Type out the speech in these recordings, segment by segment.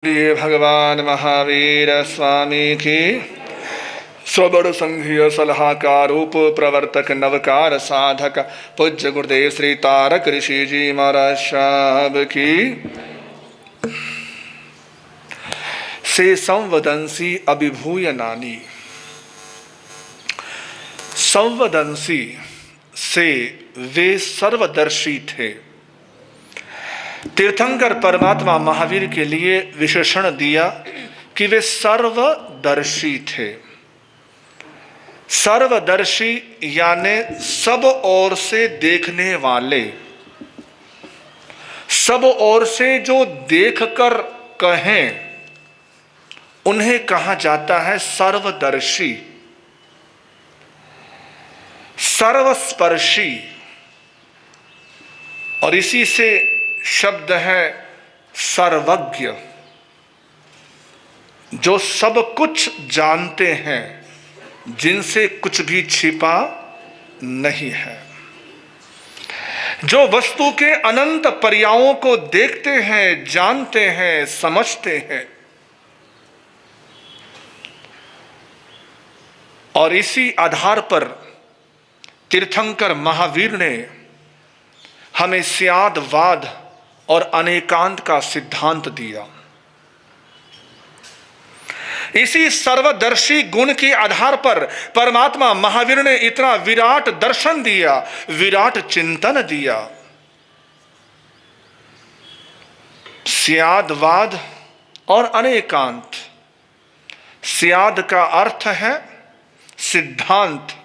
प्रिय भगवान महावीर स्वामी की स्वबड़ संघीय सलाहकार उप प्रवर्तक नवकार साधक पूज्य गुरुदेव श्री तारक ऋषि जी महाराज साहब की से संवदंसी अभिभूय नानी। संवदंसी से वे सर्वदर्शी थे। तीर्थंकर परमात्मा महावीर के लिए विशेषण दिया कि वे सर्वदर्शी थे। सर्वदर्शी यानी सब ओर से देखने वाले, सब ओर से जो देखकर कहें उन्हें कहा जाता है सर्वदर्शी। सर्वस्पर्शी, और इसी से शब्द है सर्वज्ञ, जो सब कुछ जानते हैं, जिनसे कुछ भी छिपा नहीं है, जो वस्तु के अनंत पर्यायों को देखते हैं, जानते हैं, समझते हैं। और इसी आधार पर तीर्थंकर महावीर ने हमें स्यादवाद और अनेकांत का सिद्धांत दिया। इसी सर्वदर्शी गुण के आधार पर परमात्मा महावीर ने इतना विराट दर्शन दिया, विराट चिंतन दिया। स्यादवाद और अनेकांत। स्याद का अर्थ है सिद्धांत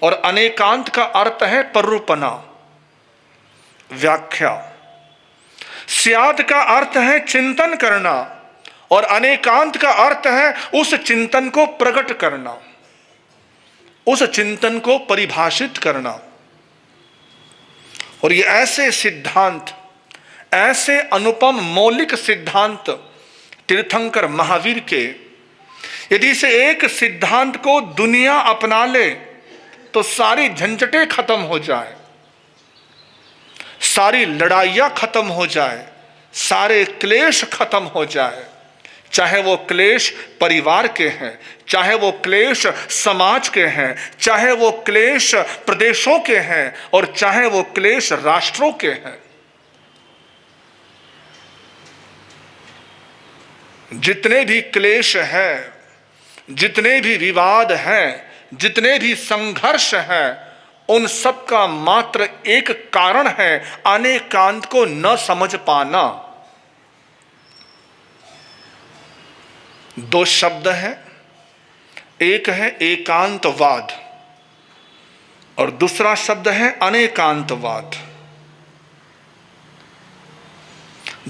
और अनेकांत का अर्थ है परूपना, व्याख्या। स्याद का अर्थ है चिंतन करना और अनेकांत का अर्थ है उस चिंतन को प्रकट करना, उस चिंतन को परिभाषित करना। और ये ऐसे सिद्धांत, ऐसे अनुपम मौलिक सिद्धांत तीर्थंकर महावीर के, यदि से एक सिद्धांत को दुनिया अपना ले तो सारी झंझटें खत्म हो जाए, सारी लड़ाइयां खत्म हो जाए, सारे क्लेश खत्म हो जाए। चाहे वो क्लेश परिवार के हैं, चाहे वो क्लेश समाज के हैं, चाहे वो क्लेश प्रदेशों के हैं और चाहे वो क्लेश राष्ट्रों के हैं। जितने भी क्लेश हैं, जितने भी विवाद हैं, जितने भी संघर्ष हैं, उन सब का मात्र एक कारण है अनेकांत को न समझ पाना। दो शब्द हैं, एक है एकांतवाद और दूसरा शब्द है अनेकांतवाद।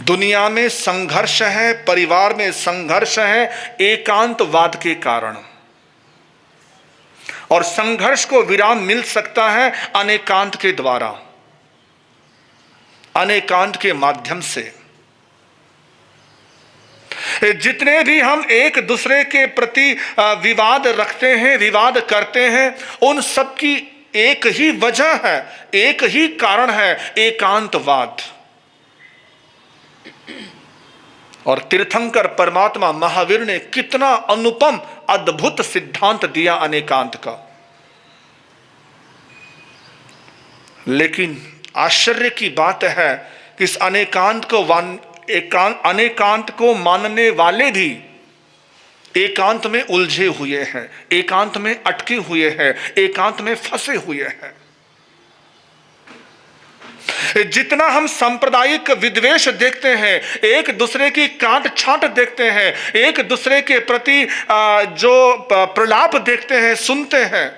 दुनिया में संघर्ष है, परिवार में संघर्ष है एकांतवाद के कारण, और संघर्ष को विराम मिल सकता है अनेकांत के द्वारा, अनेकांत के माध्यम से। जितने भी हम एक दूसरे के प्रति विवाद रखते हैं, विवाद करते हैं, उन सब की एक ही वजह है, एक ही कारण है, एकांतवाद। और तीर्थंकर परमात्मा महावीर ने कितना अनुपम अद्भुत सिद्धांत दिया अनेकांत का। लेकिन आश्चर्य की बात है कि इस अनेकांत को मानने वाले भी एकांत में उलझे हुए हैं, एकांत में अटके हुए हैं, एकांत में फंसे हुए हैं। जितना हम सांप्रदायिक विद्वेष देखते हैं, एक दूसरे की काट छांट देखते हैं, एक दूसरे के प्रति जो प्रलाप देखते हैं, सुनते हैं,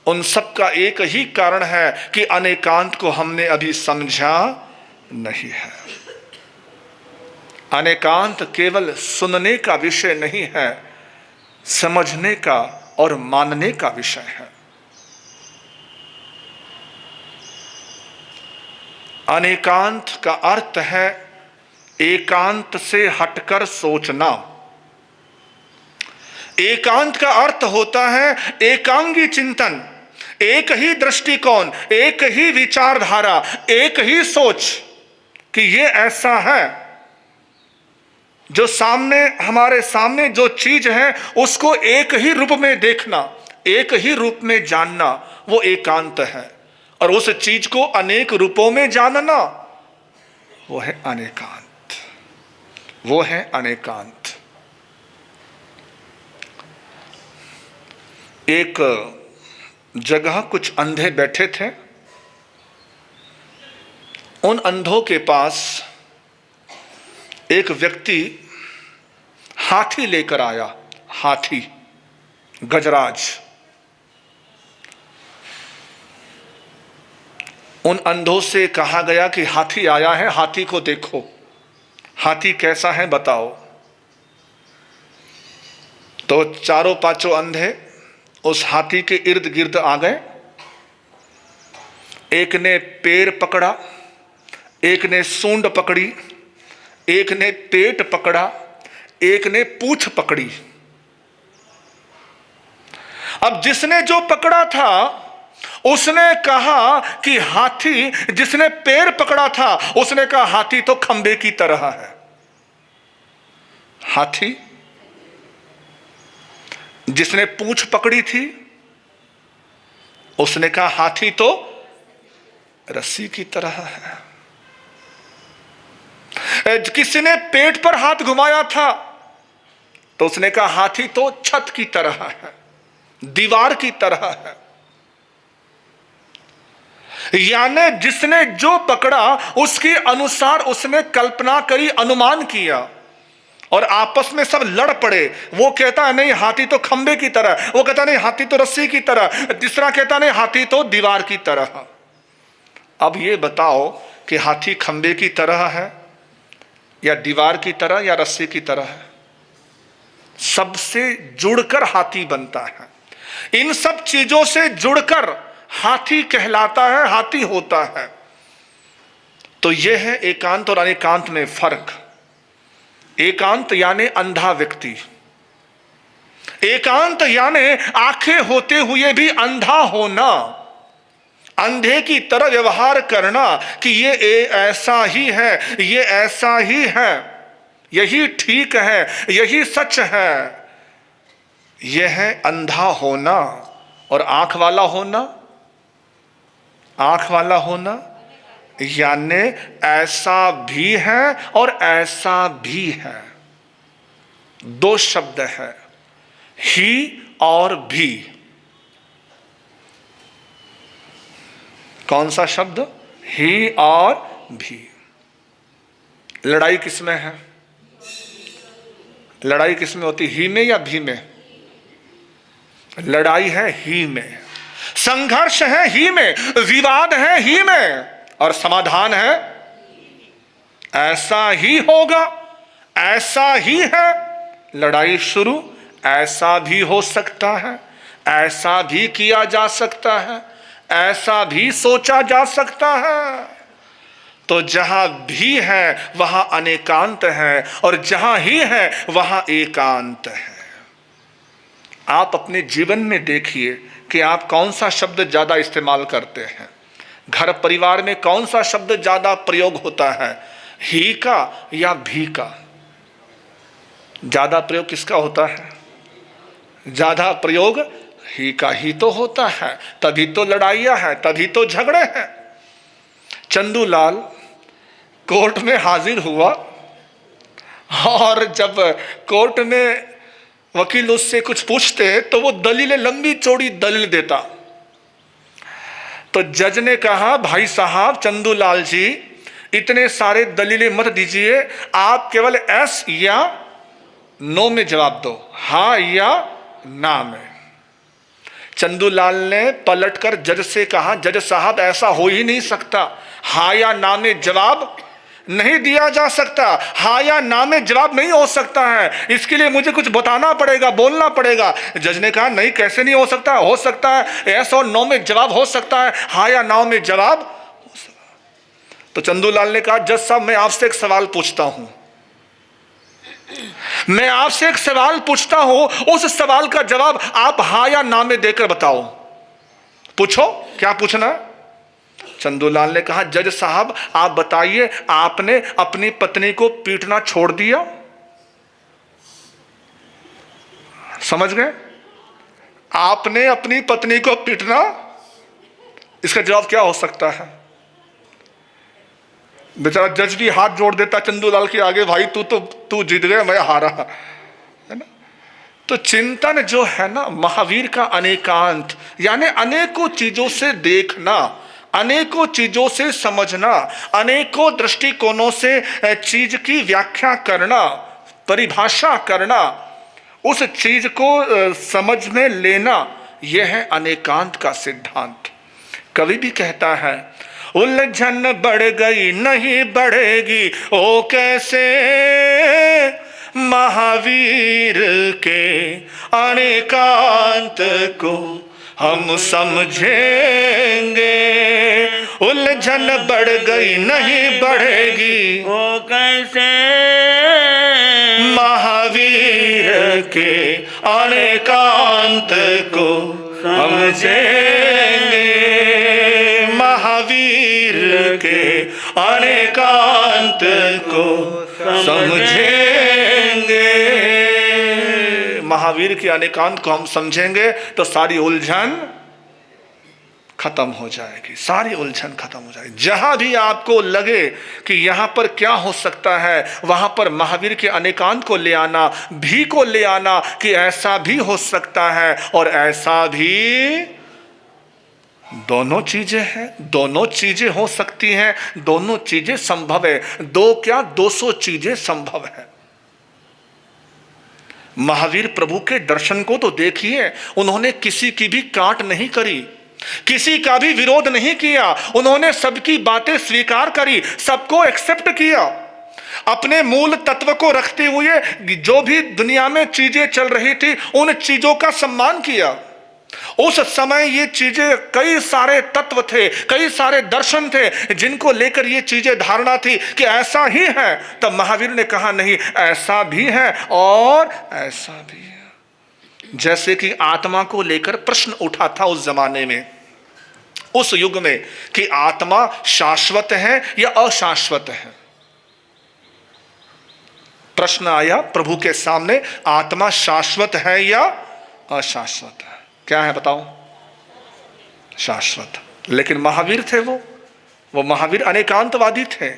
उन सब का एक ही कारण है कि अनेकांत को हमने अभी समझा नहीं है। अनेकांत केवल सुनने का विषय नहीं है, समझने का और मानने का विषय है। अनेकांत का अर्थ है एकांत से हटकर सोचना। एकांत का अर्थ होता है एकांगी चिंतन, एक ही दृष्टिकोण, एक ही विचारधारा, एक ही सोच कि ये ऐसा है। जो सामने, हमारे सामने जो चीज है उसको एक ही रूप में देखना, एक ही रूप में जानना, वो एकांत है। और उस चीज को अनेक रूपों में जानना, वो है अनेकांत, वो है अनेकांत। एक जगह कुछ अंधे बैठे थे। उन अंधों के पास एक व्यक्ति हाथी लेकर आया, हाथी, गजराज। उन अंधों से कहा गया कि हाथी आया है, हाथी को देखो, हाथी कैसा है बताओ। तो चारों पांचों अंधे उस हाथी के इर्द गिर्द आ गए। एक ने पैर पकड़ा, एक ने सूंड पकड़ी, एक ने पेट पकड़ा, एक ने पूंछ पकड़ी। अब जिसने जो पकड़ा था उसने कहा कि हाथी, जिसने पैर पकड़ा था उसने कहा हाथी तो खंबे की तरह है। हाथी, जिसने पूंछ पकड़ी थी उसने कहा हाथी तो रस्सी की तरह है। किसी ने पेट पर हाथ घुमाया था तो उसने कहा हाथी तो छत की तरह है, दीवार की तरह है। यानी जिसने जो पकड़ा उसके अनुसार उसने कल्पना करी, अनुमान किया, और आपस में सब लड़ पड़े। वो कहता है नहीं हाथी तो खंबे की तरह, वो कहता नहीं हाथी तो रस्सी की तरह, तीसरा कहता नहीं हाथी तो दीवार की तरह। अब ये बताओ कि हाथी खंबे की तरह है या दीवार की तरह या रस्सी की तरह है? सबसे जुड़कर हाथी बनता है। इन सब चीजों से जुड़कर हाथी कहलाता है, हाथी होता है। तो यह है एकांत और अनेकांत में फर्क। एकांत यानी अंधा व्यक्ति, एकांत यानी आंखें होते हुए भी अंधा होना, अंधे की तरह व्यवहार करना कि ये ऐसा ही है, ये ऐसा ही है, यही ठीक है, यही सच है। यह है अंधा होना। और आंख वाला होना, आंख वाला होना यानी ऐसा भी है और ऐसा भी है। दो शब्द है, ही और भी। कौन सा शब्द? ही और भी। लड़ाई किसमें है? लड़ाई किसमें होती? ही में या भी में? लड़ाई है ही में, संघर्ष है ही में, विवाद है ही में, और समाधान है ऐसा ही होगा, ऐसा ही है। लड़ाई शुरू ऐसा भी हो सकता है, ऐसा भी किया जा सकता है, ऐसा भी सोचा जा सकता है। तो जहां भी है वहां अनेकांत है, और जहां ही है वहां एकांत है। आप अपने जीवन में देखिए कि आप कौन सा शब्द ज्यादा इस्तेमाल करते हैं। घर परिवार में कौन सा शब्द ज्यादा प्रयोग होता है, ही का या भी का? ज्यादा प्रयोग किसका होता है? ज्यादा प्रयोग ही का ही तो होता है, तभी तो लड़ाइयां हैं, तभी तो झगड़े हैं। चंदूलाल कोर्ट में हाजिर हुआ, और जब कोर्ट में वकील उससे कुछ पूछते तो वो दलीलें, लंबी चौड़ी दलील देता। तो जज ने कहा भाई साहब चंदूलाल जी, इतने सारे दलीलें मत दीजिए, आप केवल एस या नो में जवाब दो, हाँ या ना में। चंदूलाल ने पलटकर जज से कहा जज साहब ऐसा हो ही नहीं सकता, हाँ या ना में जवाब नहीं दिया जा सकता, हाँ या ना में जवाब नहीं हो सकता है, इसके लिए मुझे कुछ बताना पड़ेगा, बोलना पड़ेगा। जज ने कहा नहीं, कैसे नहीं हो सकता? हो सकता है, एस और नो में जवाब हो सकता है, हाँ या ना में जवाब हो सकता है। तो चंदूलाल ने कहा जज साहब मैं आपसे एक सवाल पूछता हूं, मैं आपसे एक सवाल पूछता हूं, उस सवाल का जवाब आप हाँ या ना में देकर बताओ। पूछो, क्या पूछना है? चंदूलाल ने कहा जज साहब आप बताइए, आपने अपनी पत्नी को पीटना छोड़ दिया? समझ गए? आपने अपनी पत्नी को पीटना, इसका जवाब क्या हो सकता है? बेचारा जज भी हाथ जोड़ देता चंदूलाल के आगे, भाई तू जीत गया, मैं हारा, है ना? तो चिंतन जो है ना, महावीर का अनेकांत, यानी अनेकों चीजों से देखना, अनेकों चीजों से समझना, अनेकों दृष्टिकोणों से चीज की व्याख्या करना, परिभाषा करना, उस चीज को समझ में लेना, यह है अनेकांत का सिद्धांत। कवि भी कहता है, उलझन बढ़ गई नहीं बढ़ेगी ओ कैसे, महावीर के अनेकांत को हम समझेंगे। उलझन बढ़ गई नहीं बढ़ेगी ओ कैसे, महावीर के अनेकांत को समझेंगे, महावीर के अनेकांत को समझेंगे। महावीर के अनेकांत को हम समझेंगे तो सारी उलझन खत्म हो जाएगी, सारी उलझन खत्म हो जाएगी। जहां भी आपको लगे कि यहां पर क्या हो सकता है, वहां पर महावीर के अनेकांत को ले आना, भी को ले आना कि ऐसा भी हो सकता है और ऐसा भी, दोनों चीजें हैं, दोनों चीजें हो सकती हैं, दोनों चीजें संभव है। दो क्या 200 चीजें संभव है। महावीर प्रभु के दर्शन को तो देखिए, उन्होंने किसी की भी काट नहीं करी, किसी का भी विरोध नहीं किया, उन्होंने सबकी बातें स्वीकार करी, सबको एक्सेप्ट किया, अपने मूल तत्व को रखते हुए जो भी दुनिया में चीजें चल रही थी उन चीजों का सम्मान किया। उस समय ये चीजें, कई सारे तत्व थे, कई सारे दर्शन थे जिनको लेकर ये चीजें धारणा थी कि ऐसा ही है। तब महावीर ने कहा नहीं, ऐसा भी है और ऐसा भी है। जैसे कि आत्मा को लेकर प्रश्न उठा था उस जमाने में, उस युग में, कि आत्मा शाश्वत है या अशाश्वत है। प्रश्न आया प्रभु के सामने, आत्मा शाश्वत है या अशाश्वत है? क्या है बताओ? शाश्वत। लेकिन महावीर थे वो महावीर अनेकांतवादी थे,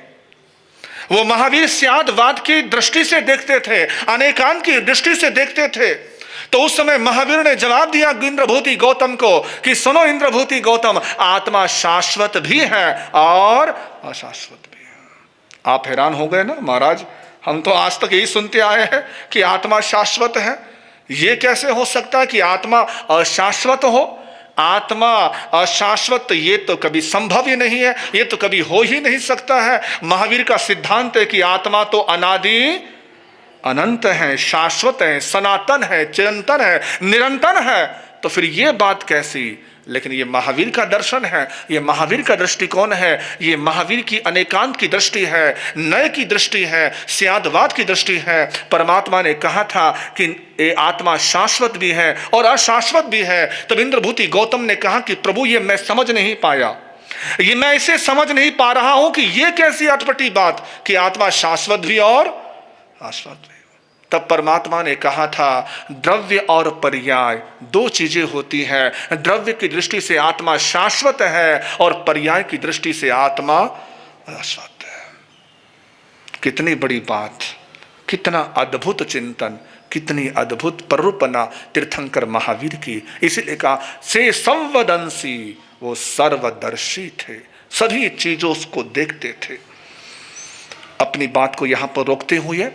वो महावीर स्यादवाद की दृष्टि से देखते थे, अनेकांत की दृष्टि से देखते थे। तो उस समय महावीर ने जवाब दिया इंद्रभूति गौतम को कि सुनो इंद्रभूति गौतम, आत्मा शाश्वत भी है और अशाश्वत भी है। आप हैरान हो गए ना, महाराज हम तो आज तक यही सुनते आए हैं कि आत्मा शाश्वत है, ये कैसे हो सकता है कि आत्मा अशाश्वत हो? आत्मा अशाश्वत ये तो कभी संभव ही नहीं है, ये तो कभी हो ही नहीं सकता है। महावीर का सिद्धांत है कि आत्मा तो अनादि अनंत है, शाश्वत है, सनातन है, चिरंतन है, निरंतर है। तो फिर ये बात कैसी? लेकिन ये महावीर का दर्शन है, ये महावीर का दृष्टिकोण है, ये महावीर की अनेकांत की दृष्टि है, नए की दृष्टि है, स्यादवाद की दृष्टि है। परमात्मा ने कहा था कि ये आत्मा शाश्वत भी है और अशाश्वत भी है। तब इंद्रभूति गौतम ने कहा कि प्रभु ये मैं समझ नहीं पाया, ये मैं इसे समझ नहीं पा रहा हूं कि ये कैसी अटपटी बात कि आत्मा शाश्वत भी और अशाश्वत भी। तब परमात्मा ने कहा था, द्रव्य और पर्याय दो चीजें होती हैं। द्रव्य की दृष्टि से आत्मा शाश्वत है और पर्याय की दृष्टि से आत्मा अशाश्वत है। कितनी बड़ी बात, कितना अद्भुत चिंतन, कितनी अद्भुत प्ररूपना तीर्थंकर महावीर की। इसीलिए कहा से संवदंसी, वो सर्वदर्शी थे, सभी चीजों को देखते थे। अपनी बात को यहां पर रोकते हुए